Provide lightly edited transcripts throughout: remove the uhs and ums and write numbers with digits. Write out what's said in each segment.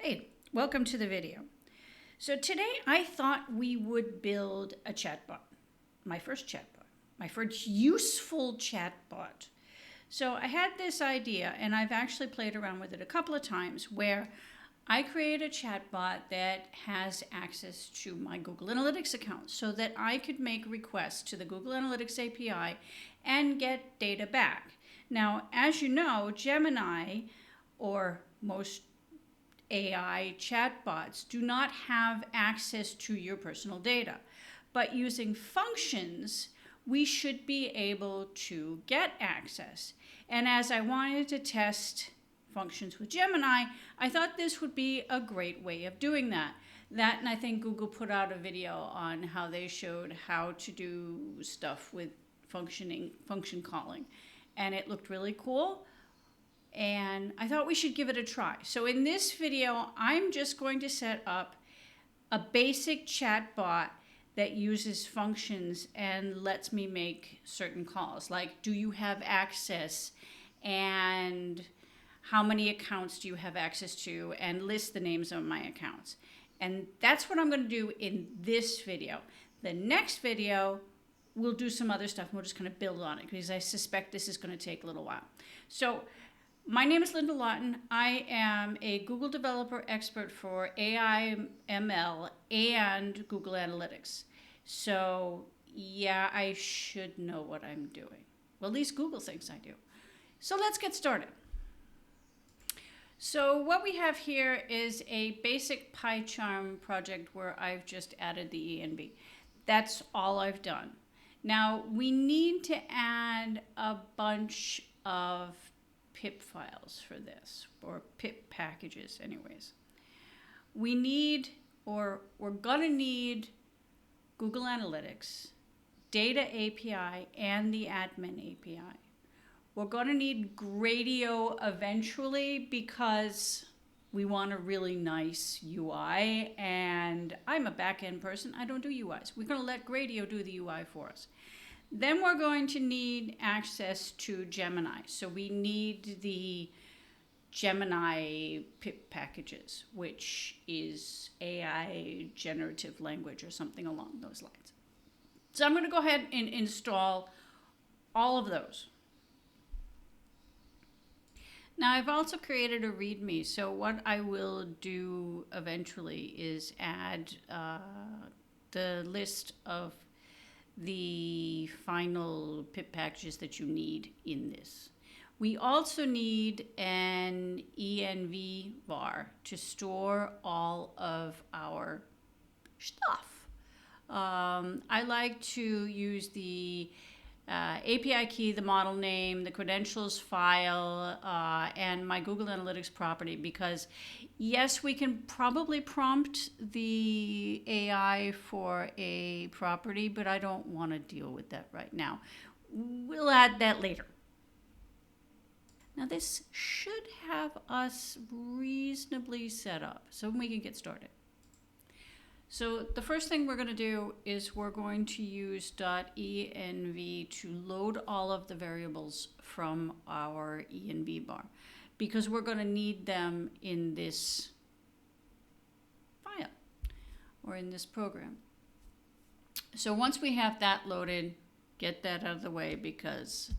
Hey, welcome to the video. So today I thought we would build a chatbot, my first useful chatbot. So I had this idea, and I've actually played around with it a couple of times, where I create a chatbot that has access to my Google Analytics account so that I could make requests to the Google Analytics API and get data back. Now, as you know, Gemini, or most AI chatbots, do not have access to your personal data. But using functions, we should be able to get access. And as I wanted to test functions with Gemini, I thought this would be a great way of doing that. And I think Google put out a video on how they showed how to do stuff with function calling. And it looked really cool. And I thought we should give it a try. So in this video, I'm just going to set up a basic chatbot that uses functions and lets me make certain calls, like do you have access, and how many accounts do you have access to, and list the names of my accounts. And that's what I'm going to do in this video. The next video, we'll do some other stuff, and we're just going to build on it because I suspect this is going to take a little while. So my name is Linda Lawton. I am a Google developer expert for AI, ML, and Google Analytics. So yeah, I should know what I'm doing. Well, at least Google thinks I do. So let's get started. So what we have here is a basic PyCharm project where I've just added the ENV. That's all I've done. Now we need to add a bunch of pip files for this, or pip packages anyways. We need, or we're gonna need, Google Analytics, Data API, and the Admin API. We're gonna need Gradio eventually because we want a really nice UI, and I'm a back-end person, I don't do UIs. We're gonna let Gradio do the UI for us. Then we're going to need access to Gemini. So we need the Gemini pip packages, which is AI generative language or something along those lines. So I'm going to go ahead and install all of those. Now I've also created a README. So what I will do eventually is add the list of the final pip packages that you need in this. We also need an ENV var to store all of our stuff. I like to use the API key, the model name, the credentials file, and my Google Analytics property, because yes, we can probably prompt the AI for a property, but I don't want to deal with that right now. We'll add that later. Now this should have us reasonably set up so we can get started. So the first thing we're going to do is we're going to use .env to load all of the variables from our env bar, because we're going to need them in this file or in this program. So once we have that loaded, get that out of the way, because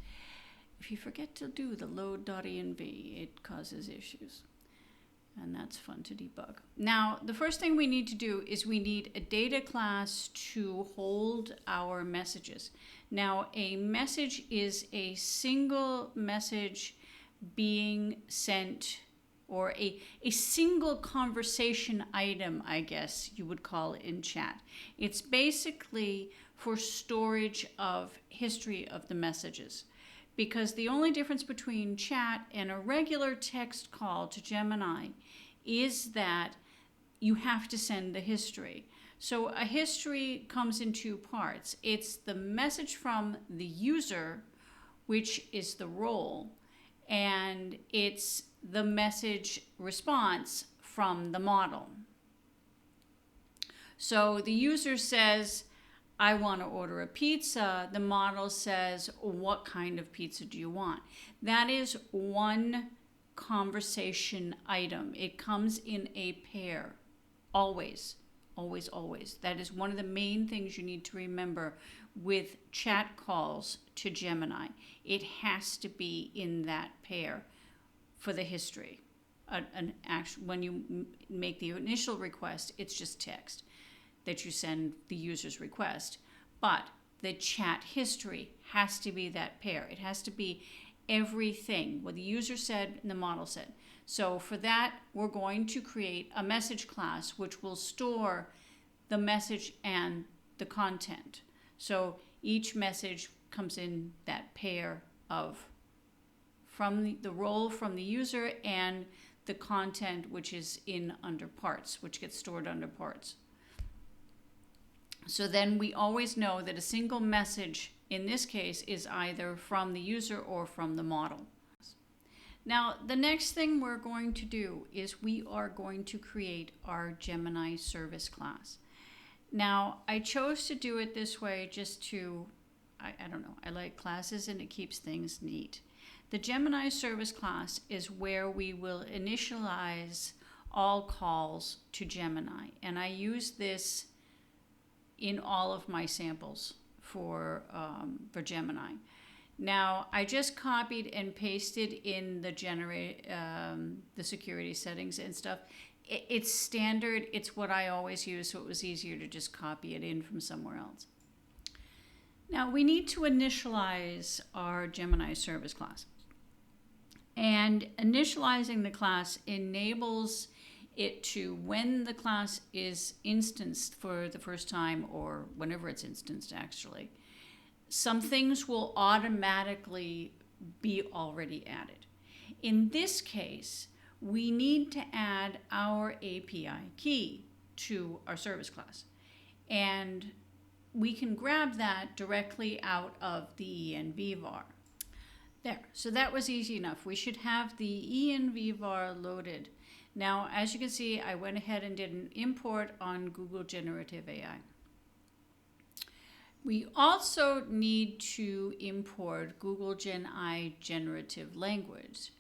if you forget to do the load.env, it causes issues. And that's fun to debug. Now, the first thing we need to do is we need a data class to hold our messages. Now, a message is a single message being sent, or a single conversation item, I guess you would call it in chat. It's basically for storage of history of the messages. Because the only difference between chat and a regular text call to Gemini is that you have to send the history. So a history comes in two parts. It's the message from the user, which is the role, and it's the message response from the model. So the user says, I want to order a pizza. The model says, what kind of pizza do you want? That is one conversation item. It comes in a pair, always, always, always. That is one of the main things you need to remember with chat calls to Gemini. It has to be in that pair for the history. When you make the initial request, it's just text that you send the user's request. But the chat history has to be that pair. It has to be everything what the user said and the model said. So for that, we're going to create a message class which will store the message and the content. So each message comes in that pair of from the role from the user and the content which is in under parts, which gets stored under parts. So then we always know that a single message in this case is either from the user or from the model. Now, the next thing we're going to do is we are going to create our Gemini service class. Now, I chose to do it this way just to, I don't know, I like classes and it keeps things neat. The Gemini service class is where we will initialize all calls to Gemini. And I use this in all of my samples for Gemini. Now, I just copied and pasted in the security settings and stuff. It's standard. It's what I always use, so it was easier to just copy it in from somewhere else. Now, we need to initialize our Gemini service class. And initializing the class enables it to, when the class is instanced for the first time, or whenever it's instanced actually, some things will automatically be already added. In this case, we need to add our API key to our service class. And we can grab that directly out of the env var. There, so that was easy enough. We should have the env var loaded. Now, as you can see, I went ahead and did an import on Google Generative AI. We also need to import Google Gen AI generative language.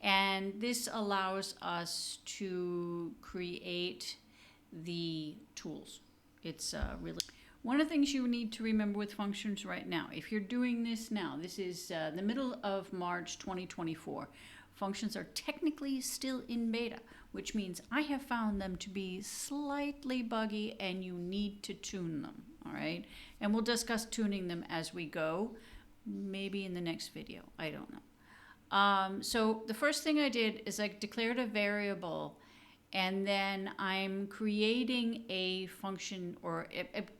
And this allows us to create the tools. It's really one of the things you need to remember with functions right now. If you're doing this now, this is the middle of March 2024. Functions are technically still in beta, which means I have found them to be slightly buggy and you need to tune them, all right? And we'll discuss tuning them as we go, maybe in the next video, I don't know. So the first thing I did is I declared a variable, and then I'm creating a function or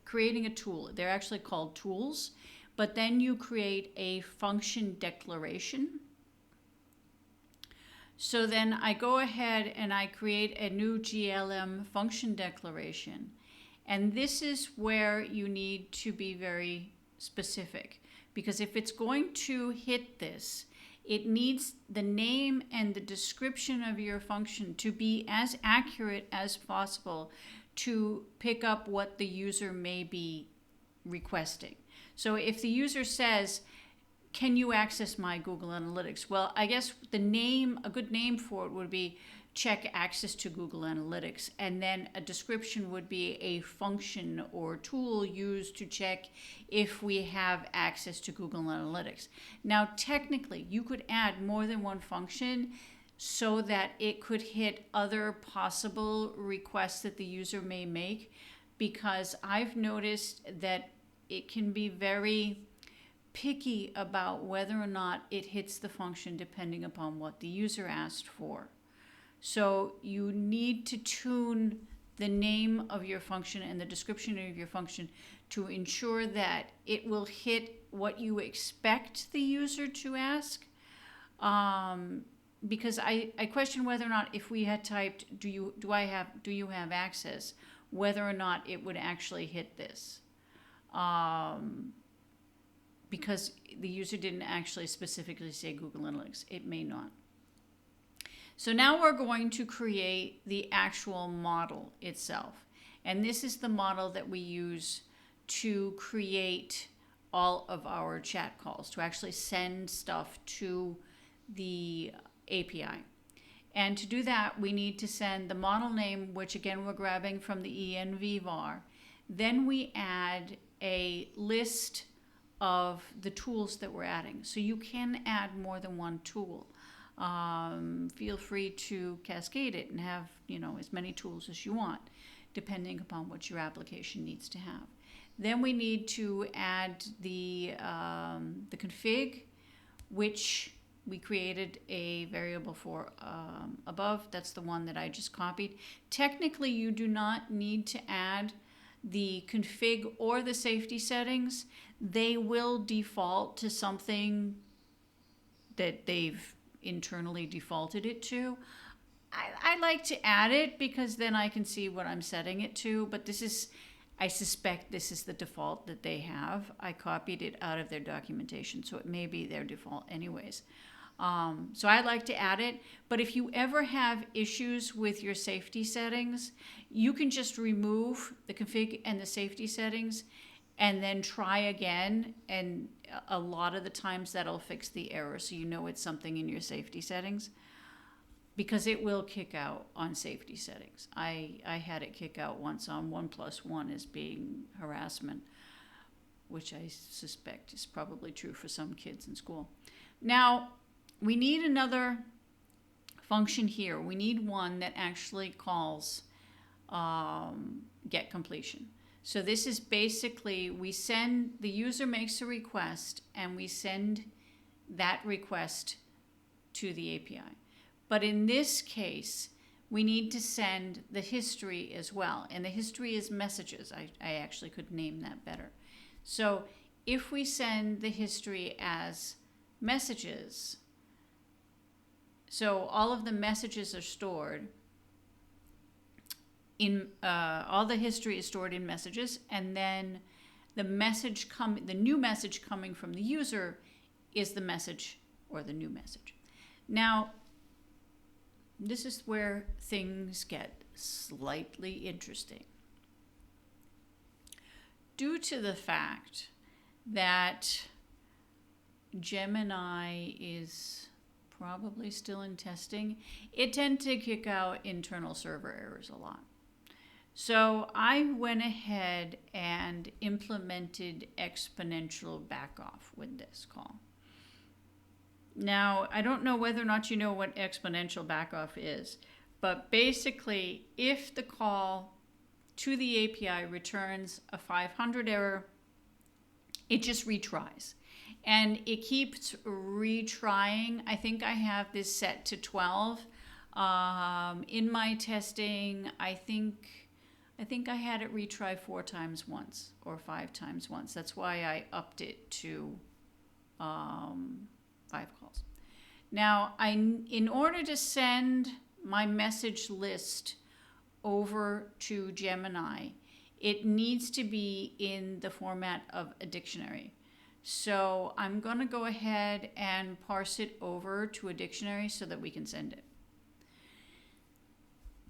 creating a tool. They're actually called tools, but then you create a function declaration. So then I go ahead and I create a new GLM function declaration. And this is where you need to be very specific, because if it's going to hit this, it needs the name and the description of your function to be as accurate as possible to pick up what the user may be requesting. So if the user says, can you access my Google Analytics? Well, I guess a good name for it would be check access to Google Analytics. And then a description would be a function or tool used to check if we have access to Google Analytics. Now, technically, you could add more than one function so that it could hit other possible requests that the user may make, because I've noticed that it can be very picky about whether or not it hits the function depending upon what the user asked for. So you need to tune the name of your function and the description of your function to ensure that it will hit what you expect the user to ask. Because I question whether or not if we had typed, do you have access, whether or not it would actually hit this. Because the user didn't actually specifically say Google Analytics. It may not. So now we're going to create the actual model itself. And this is the model that we use to create all of our chat calls, to actually send stuff to the API. And to do that, we need to send the model name, which again we're grabbing from the env var. Then we add a list of the tools that we're adding. So you can add more than one tool. Feel free to cascade it and have, as many tools as you want, depending upon what your application needs to have. Then we need to add the config, which we created a variable for above. That's the one that I just copied. Technically, you do not need to add the config or the safety settings. They will default to something that they've internally defaulted it to. I like to add it because then I can see what I'm setting it to, but I suspect this is the default that they have. I copied it out of their documentation, so it may be their default anyways. So I like to add it, but if you ever have issues with your safety settings, you can just remove the config and the safety settings and then try again, and a lot of the times that'll fix the error, so it's something in your safety settings, because it will kick out on safety settings. I had it kick out once on 1+1 as being harassment, which I suspect is probably true for some kids in school. Now, we need another function here. We need one that actually calls get completion. So this is basically, the user makes a request and we send that request to the API. But in this case, we need to send the history as well. And the history is messages. I actually could name that better. So if we send the history as messages, so all of the messages are stored in, all the history is stored in messages, and then the new message coming from the user is the message or the new message. Now, this is where things get slightly interesting. Due to the fact that Gemini is probably still in testing, it tends to kick out internal server errors a lot. So I went ahead and implemented exponential backoff with this call. Now, I don't know whether or not you know what exponential backoff is, but basically, if the call to the API returns a 500 error, it just retries. And it keeps retrying. I think I have this set to 12. In my testing, I think I had it retry 4 times once or 5 times once. That's why I upped it to 5 calls. Now, in order to send my message list over to Gemini, it needs to be in the format of a dictionary. So I'm going to go ahead and parse it over to a dictionary so that we can send it.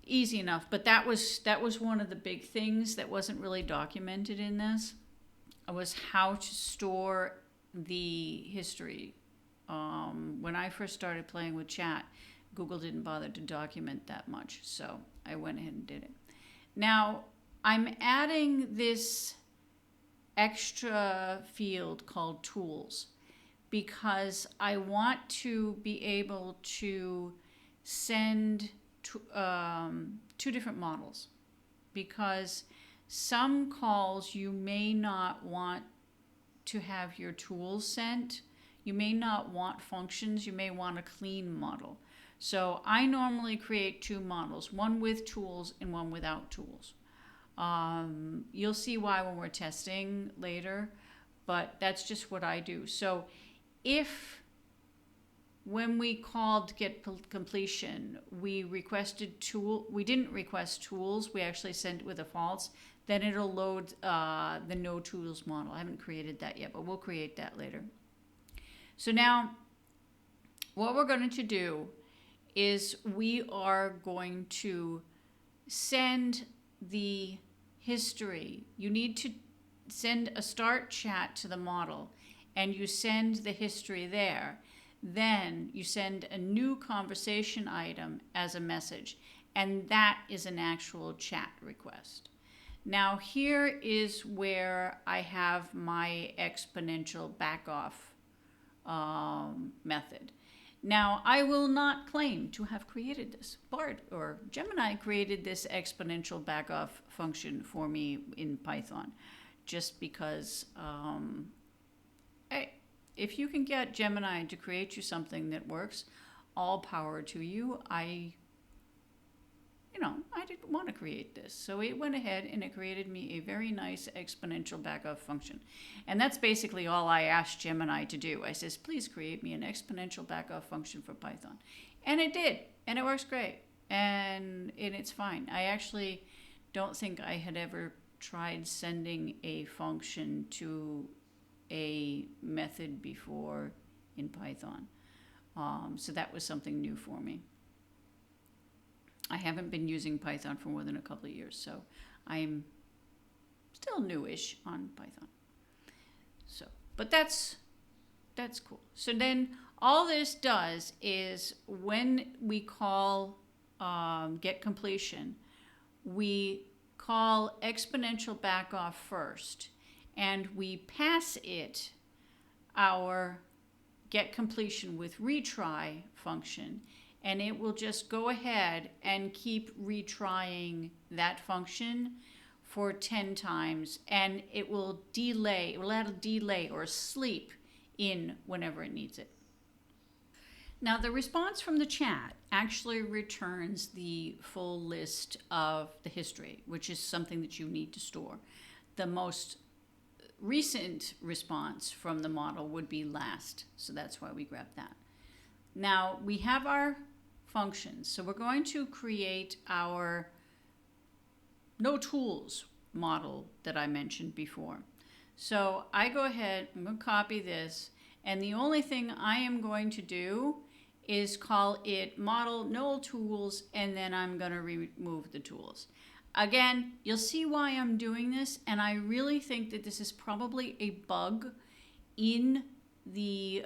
Easy enough, but that was one of the big things that wasn't really documented in this, was how to store the history. When I first started playing with chat, Google didn't bother to document that much, so I went ahead and did it. Now, I'm adding this extra field called tools because I want to be able to send 2 different models, because some calls you may not want to have your tools sent. You may not want functions. You may want a clean model. So I normally create 2 models, one with tools and one without tools. You'll see why when we're testing later, but that's just what I do. So if when we called get completion, we didn't request tools, we actually sent it with a false, then it'll load the no tools model. I haven't created that yet, but we'll create that later. So now what we're going to do is we are going to send the history. You need to send a start chat to the model, and you send the history there. then you send a new conversation item as a message, and that is an actual chat request. Now here is where I have my exponential backoff method. Now, I will not claim to have created this. Bard or Gemini created this exponential backoff function for me in Python, just because if you can get Gemini to create you something that works, all power to you. I didn't want to create this. So it went ahead and it created me a very nice exponential backoff function. And that's basically all I asked Gemini to do. I says, please create me an exponential backoff function for Python. And it did. And it works great. And it's fine. I actually don't think I had ever tried sending a function to a method before in Python. So that was something new for me. I haven't been using Python for more than a couple of years, so I'm still newish on Python. So, but that's cool. So then all this does is when we call get completion, we call exponential backoff first, and we pass it our get completion with retry function, and it will just go ahead and keep retrying that function for 10 times, and it will add a delay or sleep in whenever it needs it. Now, the response from the chat actually returns the full list of the history, which is something that you need to store. The most recent response from the model would be last, so that's why we grabbed that. Now, we have our functions, so we're going to create our notools model that I mentioned before. So I go ahead, I'm going to copy this, and the only thing I am going to do is call it model notools, and then I'm going to remove the tools. Again, you'll see why I'm doing this, and I really think that this is probably a bug in the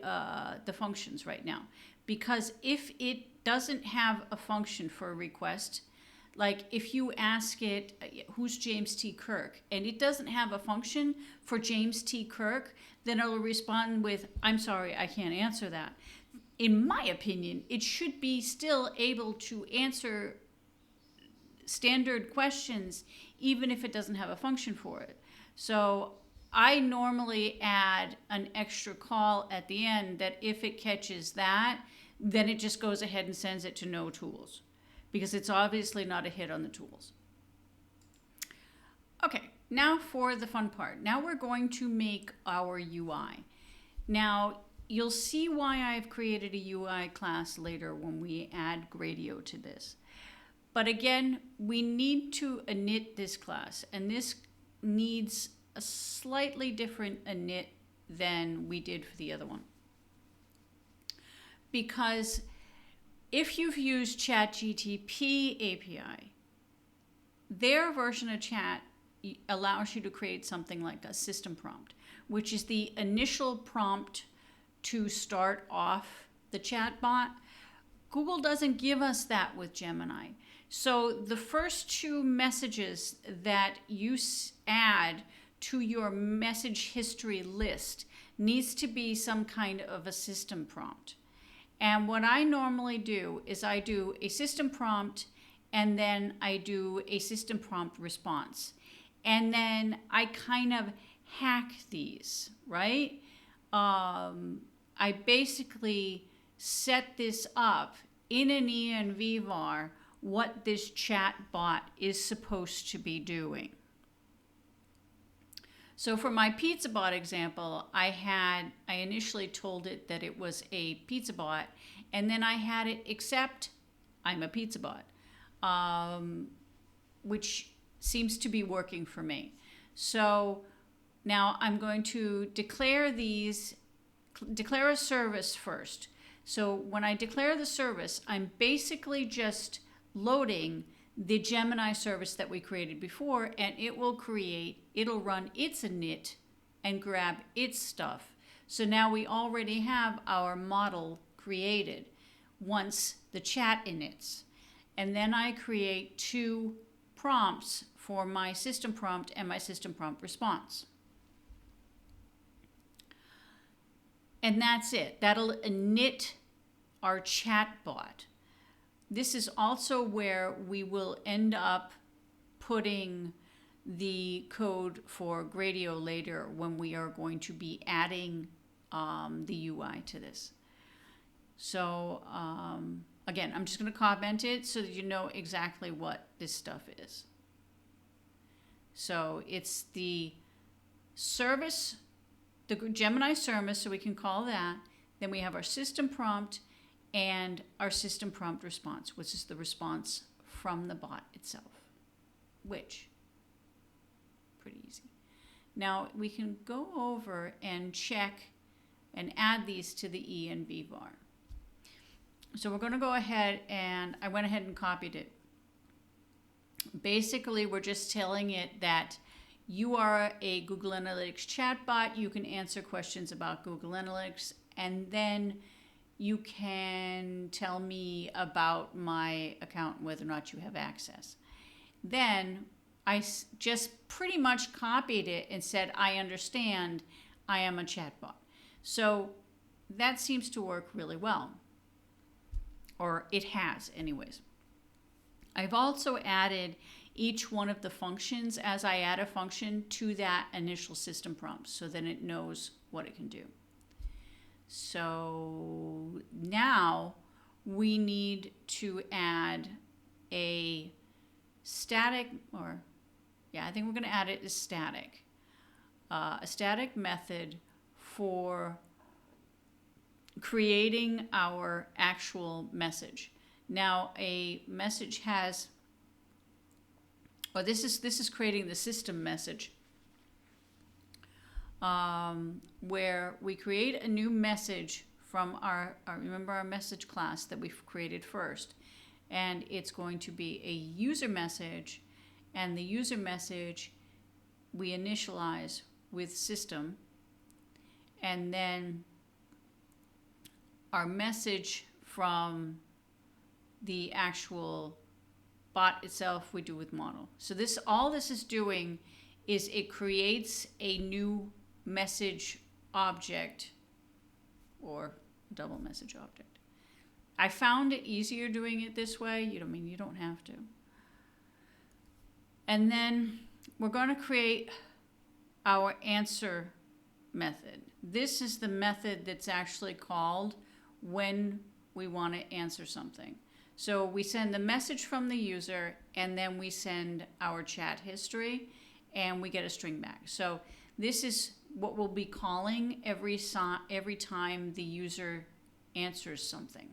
functions right now, because if it doesn't have a function for a request, like if you ask it, who's James T. Kirk, and it doesn't have a function for James T. Kirk, then it'll respond with, I'm sorry, I can't answer that. In my opinion, it should be still able to answer standard questions even if it doesn't have a function for it. So I normally add an extra call at the end that if it catches that, then it just goes ahead and sends it to no tools, because it's obviously not a hit on the tools. Okay, now for the fun part. Now we're going to make our UI. Now, you'll see why I've created a UI class later when we add Gradio to this. But again, we need to init this class, and this needs a slightly different init than we did for the other one. Because if you've used ChatGTP API, their version of chat allows you to create something like a system prompt, which is the initial prompt to start off the chatbot. Google doesn't give us that with Gemini. So the first two messages that you add to your message history list needs to be some kind of a system prompt. And what I normally do is I do a system prompt, and then I do a system prompt response. And then I kind of hack these, right? I basically set this up in an env var what this chatbot is supposed to be doing. So for my pizza bot example, I initially told it that it was a pizza bot, and then I had it accept I'm a pizza bot, which seems to be working for me. So now I'm going to declare a service first. So when I declare the service, I'm basically just loading the Gemini service that we created before, and it'll run its init and grab its stuff. So now we already have our model created once the chat inits. And then I create 2 prompts for my system prompt and my system prompt response. And that's it. That'll init our chatbot. This is also where we will end up putting the code for Gradio later when we are going to be adding the UI to this. So again, I'm just going to comment it so that you know exactly what this stuff is. So it's the service, the Gemini service, so we can call that. Then we have our system prompt and our system prompt response, which is the response from the bot itself, which pretty easy. Now we can go over and check and add these to the E and V bar. So we're going to go ahead, and I went ahead and copied it. Basically, we're just telling it that you are a Google Analytics chatbot. You can answer questions about Google Analytics, and then you can tell me about my account and whether or not you have access. Then I just pretty much copied it and said, I understand, I am a chatbot. So that seems to work really well, or it has anyways. I've also added each one of the functions as I add a function to that initial system prompt, so then it knows what it can do. So now we need to add a static, or yeah, I think we're going to add it as static. A static method for creating our actual message. Now a message has, or this is creating the system message, where we create a new message from our remember our message class that we've created first, and it's going to be a user message, and the user message we initialize with system, and then our message from the actual bot itself we do with model. So this, all this is doing is it creates a new message object, or double message object. I found it easier doing it this way. You don't have to. And then we're going to create our answer method. This is the method that's actually called when we want to answer something. So we send the message from the user, and then we send our chat history, and we get a string back. So this is what we'll be calling every time the user answers something,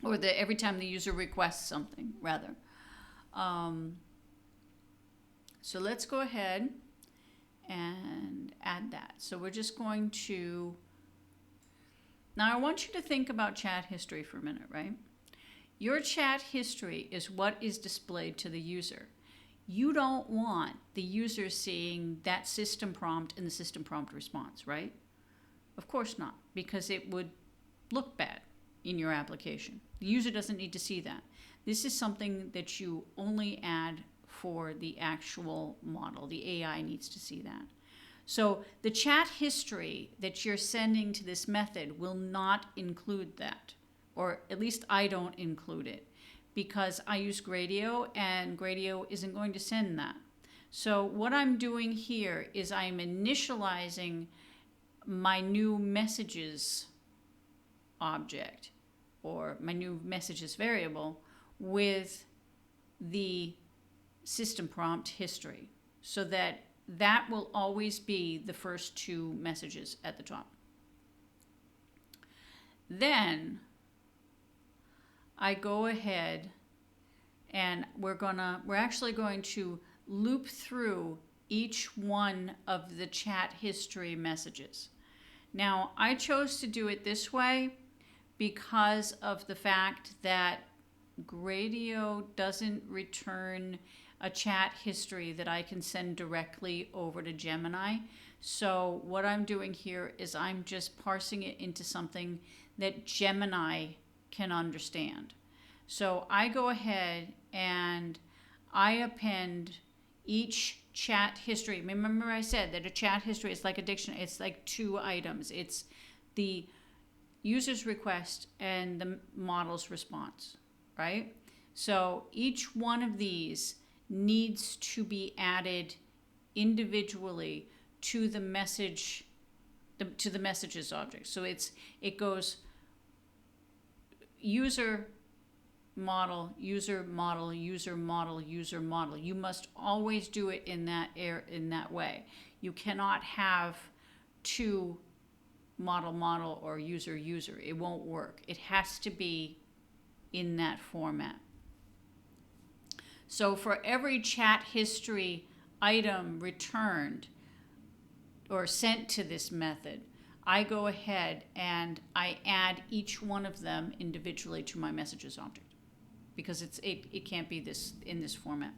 or every time the user requests something, rather. So let's go ahead and add that. So we're just going to, now I want you to think about chat history for a minute, right? Your chat history is what is displayed to the user. You don't want the user seeing that system prompt and the system prompt response, right? Of course not, because it would look bad in your application. The user doesn't need to see that. This is something that you only add for the actual model. The AI needs to see that. So the chat history that you're sending to this method will not include that, or at least I don't include it, because I use Gradio, and Gradio isn't going to send that. So what I'm doing here is I'm initializing my new messages object, or my new messages variable, with the system prompt history, so that that will always be the first 2 messages at the top. Then I go ahead and we're actually going to loop through each one of the chat history messages. Now I chose to do it this way because of the fact that Gradio doesn't return a chat history that I can send directly over to Gemini. So what I'm doing here is I'm just parsing it into something that Gemini can understand. So I go ahead and I append each chat history. Remember I said that a chat history is like a dictionary. It's like two items. It's the user's request and the model's response, right? So each one of these needs to be added individually to the message, to the messages object. So it goes user model, user model, user model, user model. You must always do it in that way. You cannot have two model or user. It won't work. It has to be in that format. So for every chat history item returned or sent to this method, I go ahead and I add each one of them individually to my messages object, because it can't be in this format.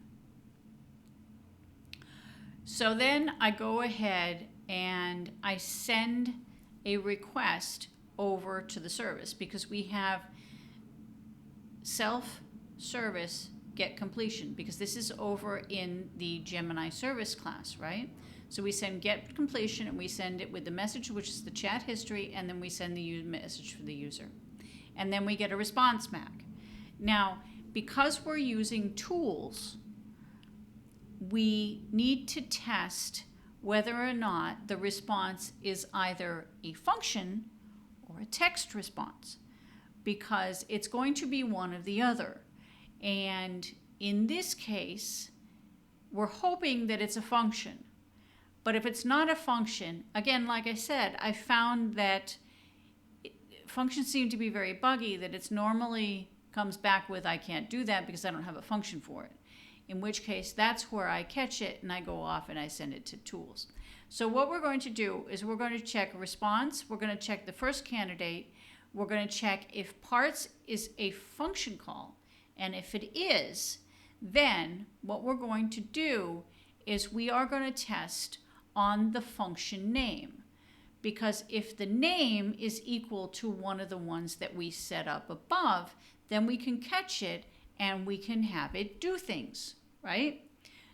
So then I go ahead and I send a request over to the service, because we have self-service get completion, because this is over in the Gemini service class, right? So we send get completion and we send it with the message, which is the chat history, and then we send the message for the user. And then we get a response back. Now, because we're using tools, we need to test whether or not the response is either a function or a text response, because it's going to be one or the other. And in this case, we're hoping that it's a function. But if it's not a function, again, like I said, I found that functions seem to be very buggy, that it's normally comes back with I can't do that because I don't have a function for it. In which case, that's where I catch it and I go off and I send it to tools. So what we're going to do is we're going to check response. We're going to check the first candidate. We're going to check if parts is a function call. And if it is, then what we're going to do is we are going to test on the function name. Because if the name is equal to one of the ones that we set up above, then we can catch it and we can have it do things, right?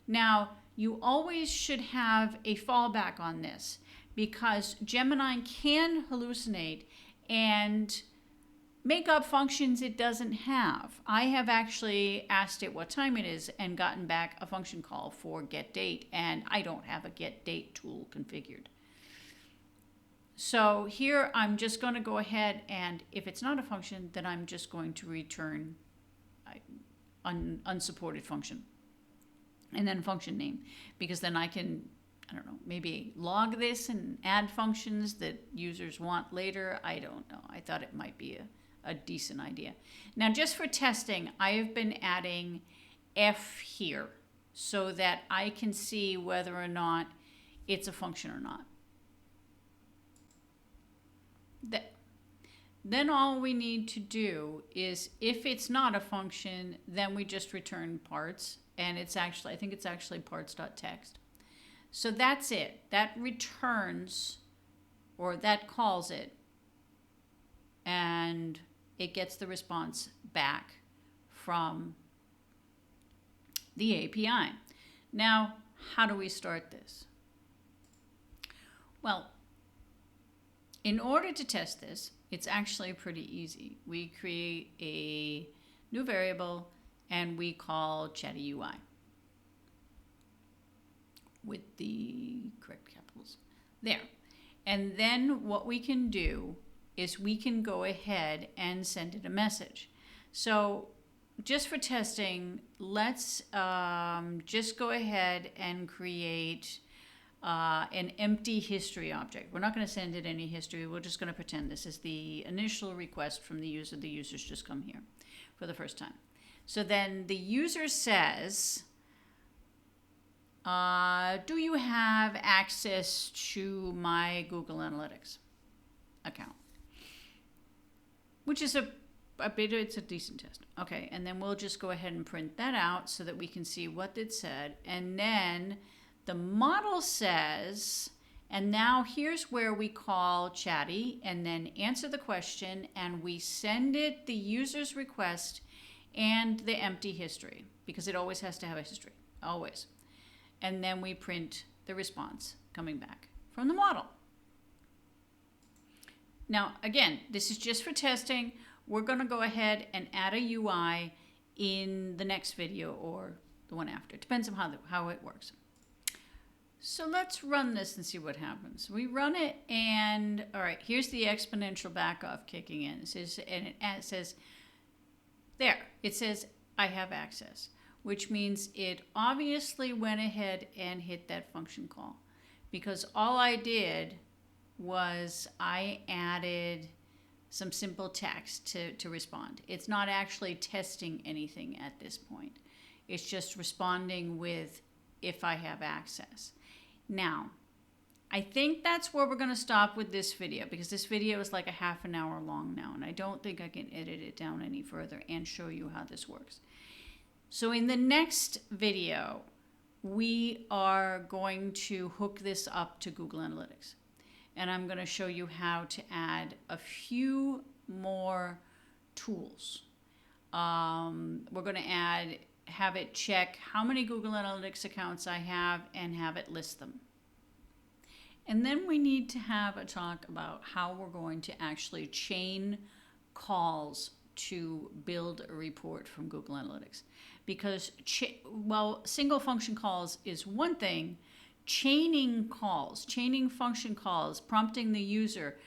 Now, you always should have a fallback on this, because Gemini can hallucinate and make up functions it doesn't have. I have actually asked it what time it is and gotten back a function call for get date, and I don't have a get date tool configured. So here I'm just going to go ahead, and if it's not a function, then I'm just going to return unsupported function and then function name, because then I can, I don't know, maybe log this and add functions that users want later. I don't know. I thought it might be a decent idea. Now, just for testing, I have been adding F here so that I can see whether or not it's a function or not. Then all we need to do is, if it's not a function, then we just return parts, and it's actually, I think it's actually parts.text. So that's it. That returns, or that calls it, and it gets the response back from the API. Now, how do we start this? Well, in order to test this, it's actually pretty easy. We create a new variable and we call chatty-UI with the correct capitals there. And then what we can do is we can go ahead and send it a message. So just for testing, let's just go ahead and create an empty history object. We're not going to send it any history. We're just going to pretend this is the initial request from the user. The user's just come here for the first time. So then the user says, do you have access to my Google Analytics account? Which is a I bet it's a decent test. Okay, and then we'll just go ahead and print that out so that we can see what it said. And then the model says, and now here's where we call Chatty and then answer the question, and we send it the user's request and the empty history, because it always has to have a history, always. And then we print the response coming back from the model. Now, again, this is just for testing. We're going to go ahead and add a UI in the next video or the one after. It depends on how it works. So let's run this and see what happens. We run it, and all right, here's the exponential backoff kicking in. It says, there, it says, I have access, which means it obviously went ahead and hit that function call, because all I did was I added some simple text to respond. It's not actually testing anything at this point. It's just responding with if I have access. Now, I think that's where we're going to stop with this video, because this video is like a half an hour long now, and I don't think I can edit it down any further and show you how this works. So in the next video, we are going to hook this up to Google Analytics. And I'm going to show you how to add a few more tools. We're going to have it check how many Google Analytics accounts I have and have it list them. And then we need to have a talk about how we're going to actually chain calls to build a report from Google Analytics. Because while single function calls is one thing, chaining calls, chaining function calls, prompting the user,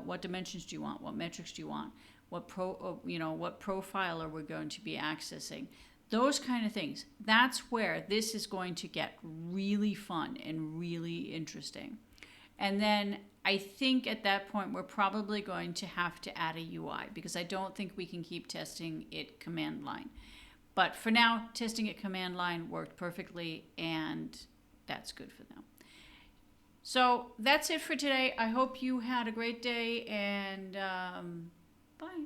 what dimensions do you want, what metrics do you want, what profile are we going to be accessing, those kind of things. That's where this is going to get really fun and really interesting. And then I think at that point we're probably going to have to add a UI, because I don't think we can keep testing it command line. But for now, testing it command line worked perfectly, and that's good for them. So that's it for today. I hope you had a great day, and bye.